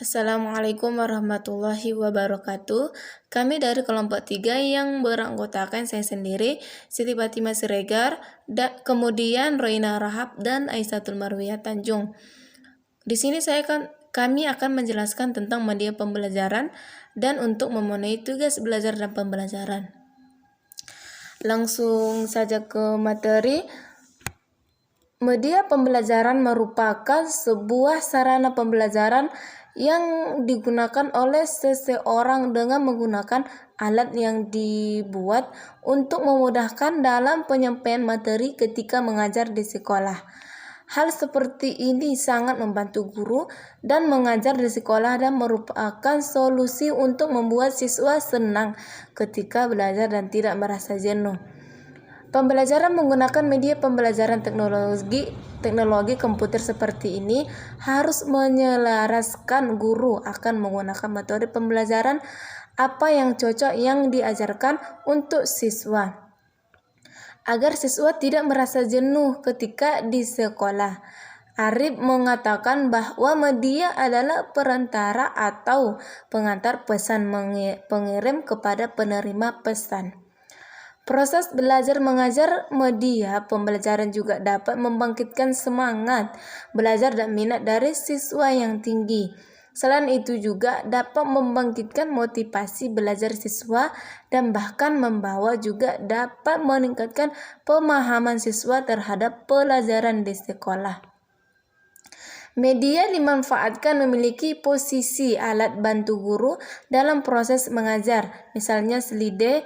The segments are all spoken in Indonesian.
Assalamualaikum warahmatullahi wabarakatuh. Kami dari kelompok 3 yang beranggotakan saya sendiri, Siti Fatimah Siregar, kemudian Roina Rahab dan Aisyatul Marwiyah Tanjung. Di sini kami akan menjelaskan tentang media pembelajaran dan untuk memenuhi tugas belajar dan pembelajaran. Langsung saja ke materi. Media pembelajaran merupakan sebuah sarana pembelajaran yang digunakan oleh seseorang dengan menggunakan alat yang dibuat untuk memudahkan dalam penyampaian materi ketika mengajar di sekolah. Hal seperti ini sangat membantu guru dan mengajar di sekolah dan merupakan solusi untuk membuat siswa senang ketika belajar dan tidak merasa jenuh. Pembelajaran menggunakan media pembelajaran teknologi komputer seperti ini harus menyelaraskan guru akan menggunakan metode pembelajaran apa yang cocok yang diajarkan untuk siswa, agar siswa tidak merasa jenuh ketika di sekolah. Arif mengatakan bahwa media adalah perantara atau pengantar pesan pengirim kepada penerima pesan. Proses belajar mengajar media pembelajaran juga dapat membangkitkan semangat belajar dan minat dari siswa yang tinggi. Selain itu juga dapat membangkitkan motivasi belajar siswa dan bahkan dapat meningkatkan pemahaman siswa terhadap pelajaran di sekolah. Media dimanfaatkan memiliki posisi alat bantu guru dalam proses mengajar, misalnya slide,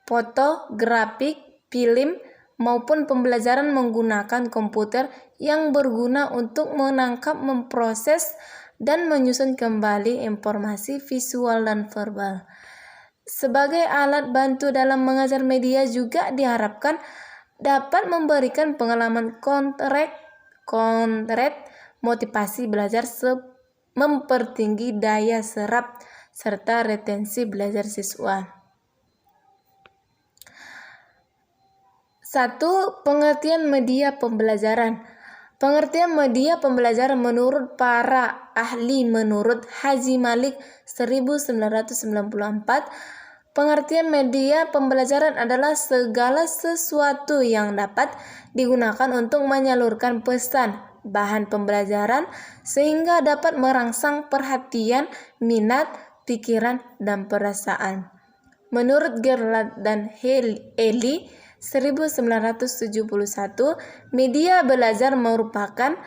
foto, grafik, film, maupun pembelajaran menggunakan komputer yang berguna untuk menangkap, memproses, dan menyusun kembali informasi visual dan verbal. Sebagai alat bantu dalam mengajar, media juga diharapkan dapat memberikan pengalaman konkret, motivasi belajar, mempertinggi daya serap, serta retensi belajar siswa. 1. Pengertian media pembelajaran. Pengertian media pembelajaran menurut para ahli menurut Haji Malik 1994, pengertian media pembelajaran adalah segala sesuatu yang dapat digunakan untuk menyalurkan pesan, bahan pembelajaran sehingga dapat merangsang perhatian, minat, pikiran, dan perasaan. Menurut Gerlach dan Eli 1971, media belajar merupakan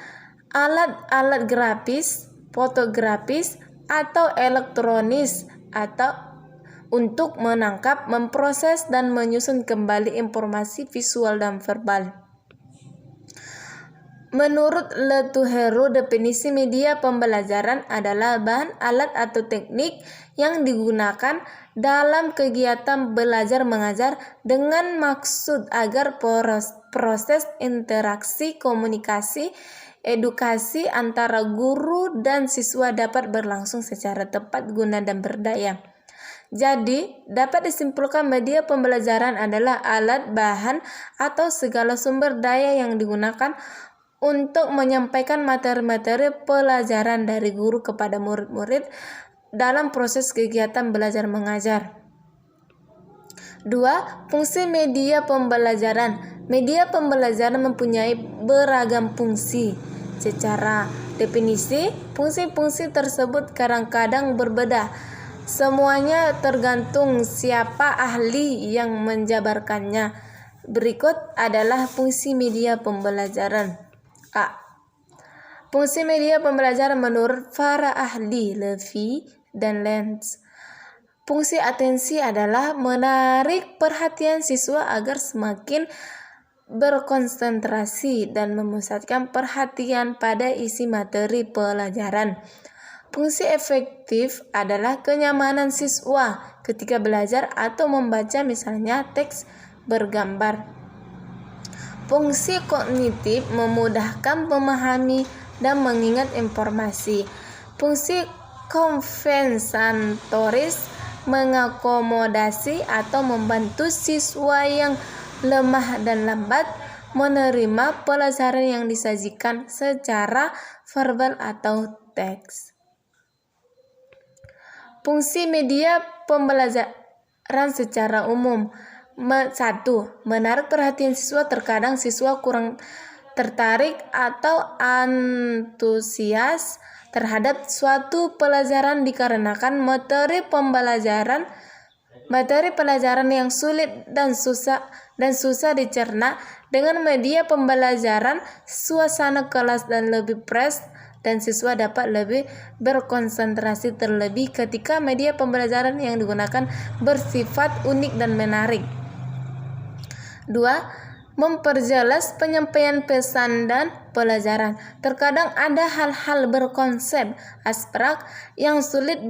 alat-alat grafis, fotografis, atau elektronis untuk menangkap, memproses, dan menyusun kembali informasi visual dan verbal. Menurut Le Touheureux, definisi media pembelajaran adalah bahan, alat, atau teknik yang digunakan dalam kegiatan belajar mengajar dengan maksud agar proses interaksi, komunikasi, edukasi antara guru dan siswa dapat berlangsung secara tepat guna dan berdaya. Jadi, dapat disimpulkan media pembelajaran adalah alat, bahan, atau segala sumber daya yang digunakan untuk menyampaikan materi-materi pelajaran dari guru kepada murid-murid dalam proses kegiatan belajar mengajar. 2. Fungsi media pembelajaran. Media pembelajaran mempunyai beragam fungsi. Secara definisi, fungsi-fungsi tersebut kadang-kadang berbeda. Semuanya tergantung siapa ahli yang menjabarkannya. Berikut adalah fungsi media pembelajaran. A. Fungsi media pembelajaran menurut para ahli Levy dan Lenz. Fungsi atensi adalah menarik perhatian siswa agar semakin berkonsentrasi dan memusatkan perhatian pada isi materi pelajaran. Fungsi efektif adalah kenyamanan siswa ketika belajar atau membaca, misalnya teks bergambar. Fungsi kognitif memudahkan memahami dan mengingat informasi. Fungsi kompensatoris mengakomodasi atau membantu siswa yang lemah dan lambat menerima pelajaran yang disajikan secara verbal atau teks. Fungsi media pembelajaran secara umum. 1. Menarik perhatian siswa. Terkadang siswa kurang tertarik atau antusias terhadap suatu pelajaran dikarenakan materi pelajaran yang sulit dan susah dicerna. Dengan media pembelajaran, suasana kelas dan lebih fresh dan siswa dapat lebih berkonsentrasi, terlebih ketika media pembelajaran yang digunakan bersifat unik dan menarik. 2. Memperjelas penyampaian pesan dan pelajaran. Terkadang ada hal-hal berkonsep abstrak yang sulit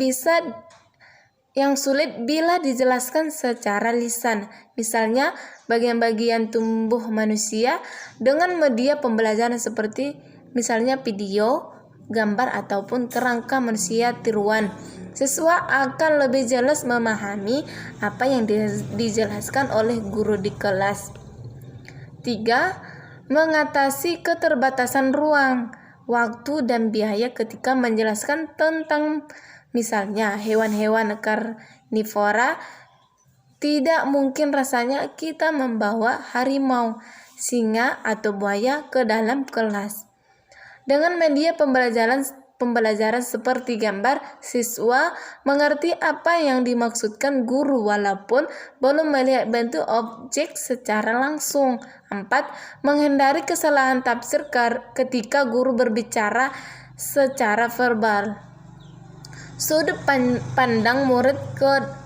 bila dijelaskan secara lisan. Misalnya, bagian-bagian tubuh manusia dengan media pembelajaran seperti misalnya video, gambar, ataupun kerangka manusia tiruan. Siswa akan lebih jelas memahami apa yang dijelaskan oleh guru di kelas. 3. Mengatasi keterbatasan ruang, waktu, dan biaya ketika menjelaskan tentang misalnya hewan-hewan karnivora. Tidak mungkin rasanya kita membawa harimau, singa, atau buaya ke dalam kelas. Dengan media pembelajaran seperti gambar, siswa mengerti apa yang dimaksudkan guru walaupun belum melihat bentuk objek secara langsung. 4. Menghindari kesalahan tafsir ketika guru berbicara secara verbal. Sudut pandang murid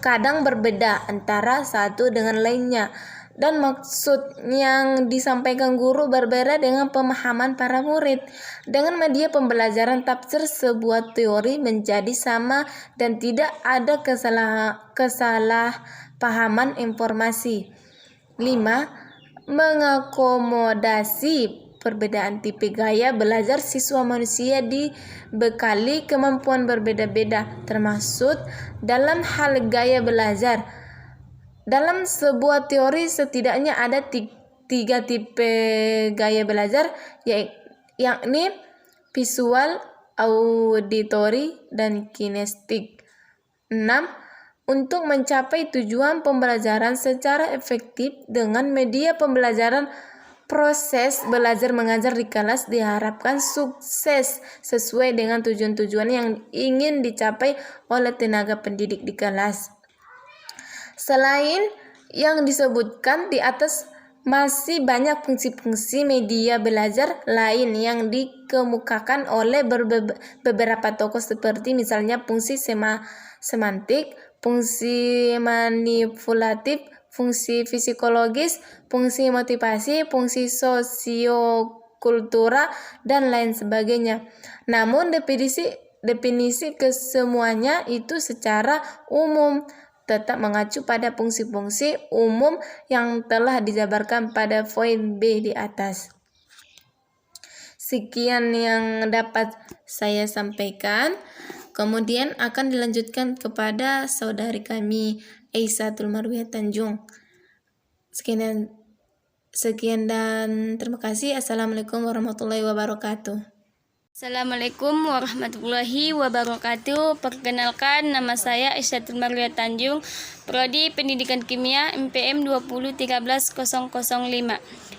kadang berbeda antara satu dengan lainnya, dan maksud yang disampaikan guru berbeda dengan pemahaman para murid. Dengan media pembelajaran tafsir sebuah teori menjadi sama dan tidak ada kesalahpahaman informasi. 5. Mengakomodasi perbedaan tipe gaya belajar siswa. Manusia dibekali kemampuan berbeda-beda, termasuk dalam hal gaya belajar. Dalam sebuah teori setidaknya ada 3 tipe gaya belajar, yakni visual, auditory, dan kinestik. 6. Untuk mencapai tujuan pembelajaran secara efektif dengan media pembelajaran, proses belajar mengajar di kelas diharapkan sukses sesuai dengan tujuan-tujuan yang ingin dicapai oleh tenaga pendidik di kelas. Selain yang disebutkan di atas, masih banyak fungsi-fungsi media belajar lain yang dikemukakan oleh beberapa tokoh, seperti misalnya fungsi semantik, fungsi manipulatif, fungsi psikologis, fungsi motivasi, fungsi sosiokultural, dan lain sebagainya. Namun definisi kesemuanya itu secara umum tetap mengacu pada fungsi-fungsi umum yang telah dijabarkan pada poin B di atas. Sekian yang dapat saya sampaikan. Kemudian akan dilanjutkan kepada saudari kami Aisatul Marwiyah Tanjung. Sekian dan terima kasih. Assalamualaikum warahmatullahi wabarakatuh. Assalamualaikum warahmatullahi wabarakatuh. Perkenalkan, nama saya Aisatul Marwiyah Tanjung, Prodi Pendidikan Kimia MPM 2013005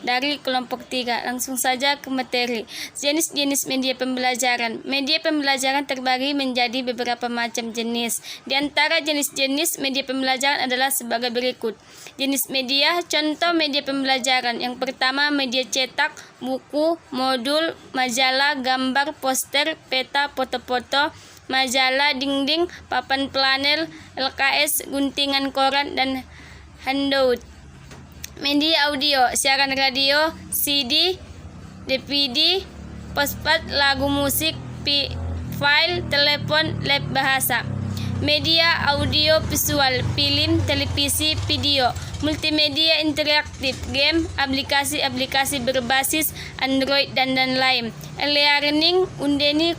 dari kelompok 3. Langsung saja ke materi. Jenis-jenis media pembelajaran. Media pembelajaran terbagi menjadi beberapa macam jenis. Di antara jenis-jenis media pembelajaran adalah sebagai berikut. Jenis media, contoh media pembelajaran. Yang pertama, media cetak, buku, modul, majalah, gambar, poster, peta, foto-foto, majalah dinding, papan planel, LKS, guntingan koran, dan handout. Media audio, siaran radio, CD, DVD, postcard, lagu musik, file, telepon, lab bahasa. Media audio visual, film, televisi, video. Multimedia interaktif, game, aplikasi-aplikasi berbasis Android, dan lain. E-learning, Udemy,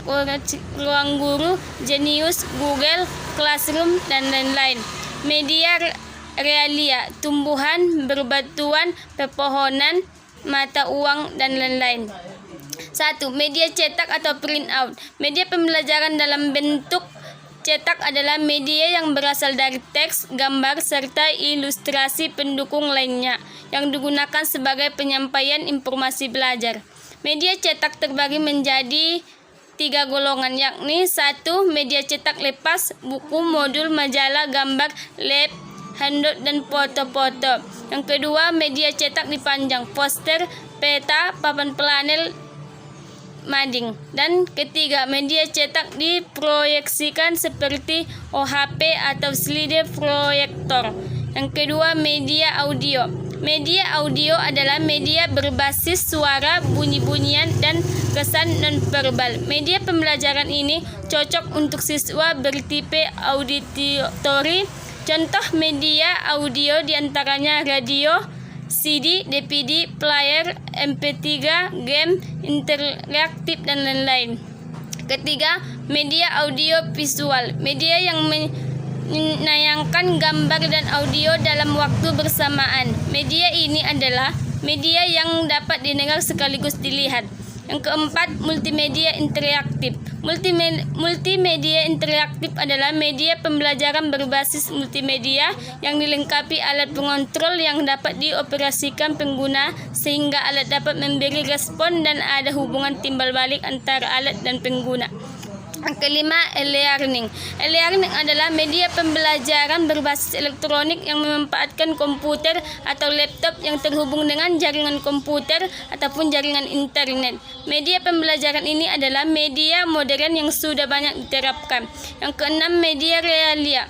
Ruang Guru, Genius, Google Classroom, dan lain-lain. Media realia, tumbuhan, berbatuan, pepohonan, mata uang, dan lain-lain. 1. Media cetak atau print out. Media pembelajaran dalam bentuk cetak adalah media yang berasal dari teks, gambar, serta ilustrasi pendukung lainnya yang digunakan sebagai penyampaian informasi belajar. Media cetak terbagi menjadi 3 golongan, yakni 1. Media cetak lepas, buku, modul, majalah, gambar, lab, handout, dan foto-foto. Yang kedua, media cetak dipanjang, poster, peta, papan panel, mading. Dan ketiga, media cetak diproyeksikan seperti OHP atau slide proyektor. Yang kedua, media audio. Media audio adalah media berbasis suara, bunyi-bunyian, dan kesan nonverbal. Media pembelajaran ini cocok untuk siswa bertipe auditori. Contoh media audio diantaranya radio, CD, DVD, player, MP3, game, interaktif, dan lain-lain. Ketiga, media audio visual. Media yang menayangkan gambar dan audio dalam waktu bersamaan. Media ini adalah media yang dapat didengar sekaligus dilihat. Yang keempat, multimedia interaktif. Multimedia interaktif adalah media pembelajaran berbasis multimedia yang dilengkapi alat pengontrol yang dapat dioperasikan pengguna sehingga alat dapat memberi respon dan ada hubungan timbal balik antara alat dan pengguna. Yang kelima, e-learning. E-learning adalah media pembelajaran berbasis elektronik yang memanfaatkan komputer atau laptop yang terhubung dengan jaringan komputer ataupun jaringan internet. Media pembelajaran ini adalah media modern yang sudah banyak diterapkan. Yang keenam, media realia.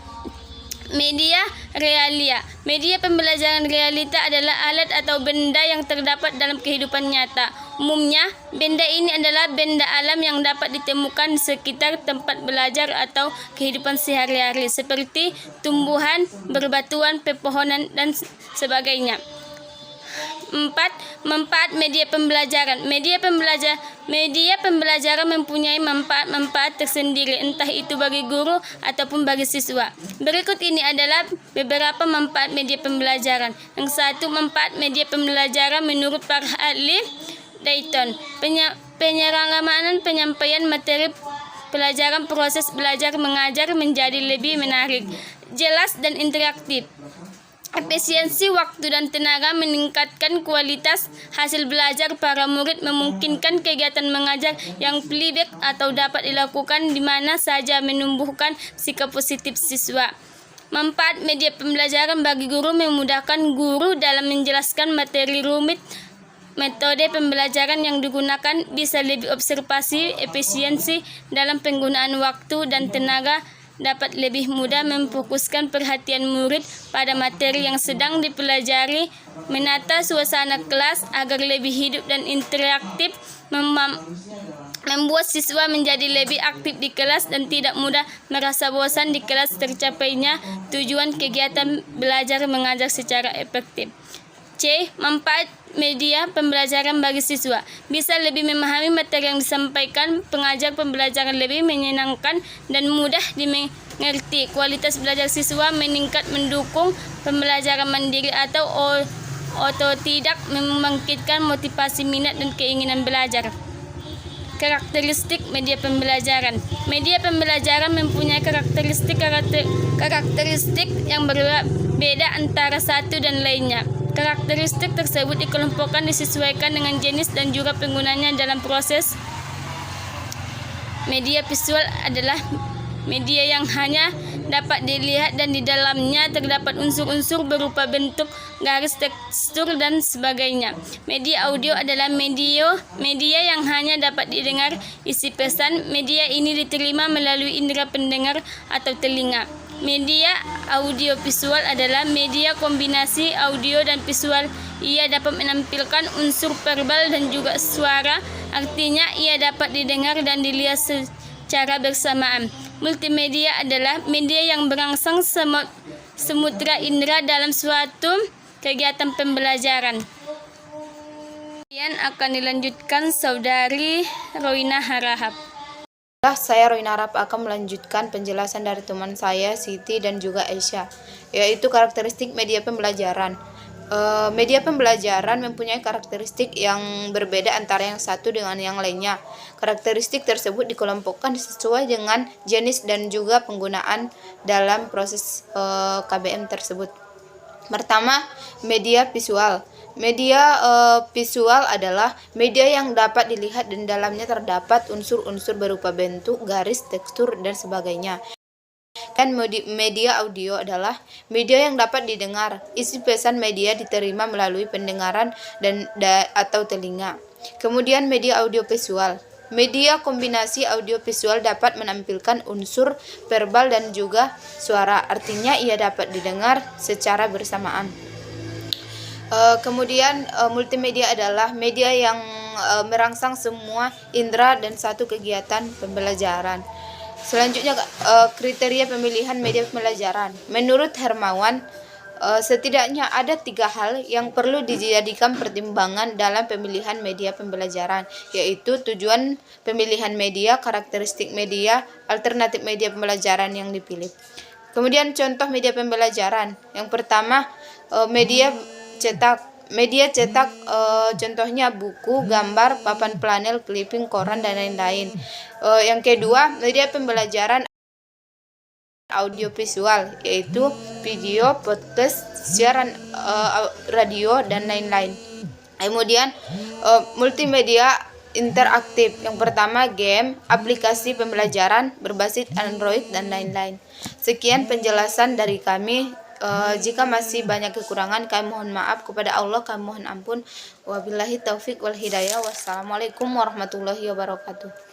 Media pembelajaran realita adalah alat atau benda yang terdapat dalam kehidupan nyata. Umumnya, benda ini adalah benda alam yang dapat ditemukan di sekitar tempat belajar atau kehidupan sehari-hari, seperti tumbuhan, berbatuan, pepohonan, dan sebagainya. 4. Manfaat media pembelajaran. Media pembelajaran mempunyai manfaat tersendiri, entah itu bagi guru ataupun bagi siswa. Berikut ini adalah beberapa manfaat media pembelajaran. Yang satu, manfaat media pembelajaran menurut para ahli Dayton. Penyeragaman penyampaian materi pelajaran, proses belajar mengajar menjadi lebih menarik, jelas, dan interaktif. Efisiensi waktu dan tenaga meningkatkan kualitas hasil belajar para murid, memungkinkan kegiatan mengajar yang fleksibel atau dapat dilakukan di mana saja, menumbuhkan sikap positif siswa. Manfaat media pembelajaran bagi guru memudahkan guru dalam menjelaskan materi rumit. Metode pembelajaran yang digunakan bisa lebih observasi, efisiensi dalam penggunaan waktu dan tenaga, dapat lebih mudah memfokuskan perhatian murid pada materi yang sedang dipelajari, menata suasana kelas agar lebih hidup dan interaktif, membuat siswa menjadi lebih aktif di kelas dan tidak mudah merasa bosan di kelas, tercapainya tujuan kegiatan belajar mengajar secara efektif. C. Manfaat media pembelajaran bagi siswa. Bisa lebih memahami materi yang disampaikan, pengajar pembelajaran lebih menyenangkan dan mudah dimengerti. Kualitas belajar siswa meningkat, mendukung pembelajaran mandiri atau otodidak, membangkitkan motivasi minat dan keinginan belajar. Karakteristik media pembelajaran. Media pembelajaran mempunyai karakteristik yang berbeda antara satu dan lainnya. Karakteristik tersebut dikelompokkan disesuaikan dengan jenis dan juga penggunanya dalam proses. Media visual adalah media yang hanya dapat dilihat dan di dalamnya terdapat unsur-unsur berupa bentuk, garis, tekstur, dan sebagainya. Media audio adalah media yang hanya dapat didengar isi pesan. Media ini diterima melalui indera pendengar atau telinga. Media audio visual adalah media kombinasi audio dan visual. Ia dapat menampilkan unsur verbal dan juga suara, artinya ia dapat didengar dan dilihat secara bersamaan. Multimedia adalah media yang berangsang semudra indera dalam suatu kegiatan pembelajaran. Kemudian akan dilanjutkan Saudari Roina Harahap. Saya Roina Harahap akan melanjutkan penjelasan dari teman saya Siti dan juga Aisyah, yaitu karakteristik media pembelajaran. Media pembelajaran mempunyai karakteristik yang berbeda antara yang satu dengan yang lainnya. Karakteristik tersebut dikelompokkan sesuai dengan jenis dan juga penggunaan dalam proses KBM tersebut. Pertama, media visual. Media visual adalah media yang dapat dilihat dan dalamnya terdapat unsur-unsur berupa bentuk, garis, tekstur, dan sebagainya. Dan media audio adalah media yang dapat didengar. Isi pesan media diterima melalui pendengaran atau telinga. Kemudian media audiovisual. Media kombinasi audiovisual dapat menampilkan unsur verbal dan juga suara. Artinya ia dapat didengar secara bersamaan. Kemudian multimedia adalah media yang merangsang semua indera dan satu kegiatan pembelajaran. Selanjutnya, kriteria pemilihan media pembelajaran. Menurut Hermawan, setidaknya ada 3 hal yang perlu dijadikan pertimbangan dalam pemilihan media pembelajaran, yaitu tujuan pemilihan media, karakteristik media, alternatif media pembelajaran yang dipilih. Kemudian contoh media pembelajaran. Yang pertama, media cetak. Media cetak contohnya buku, gambar, papan planel, clipping, koran, dan lain-lain. Yang kedua, media pembelajaran audiovisual, yaitu video, podcast, siaran radio, dan lain-lain. Kemudian multimedia interaktif. Yang pertama, game, aplikasi pembelajaran berbasis Android, dan lain-lain. Sekian penjelasan dari kami. Jika masih banyak kekurangan, kami mohon maaf. Kepada Allah kami mohon ampun. Wabillahi taufik wal hidayah. Wassalamualaikum warahmatullahi wabarakatuh.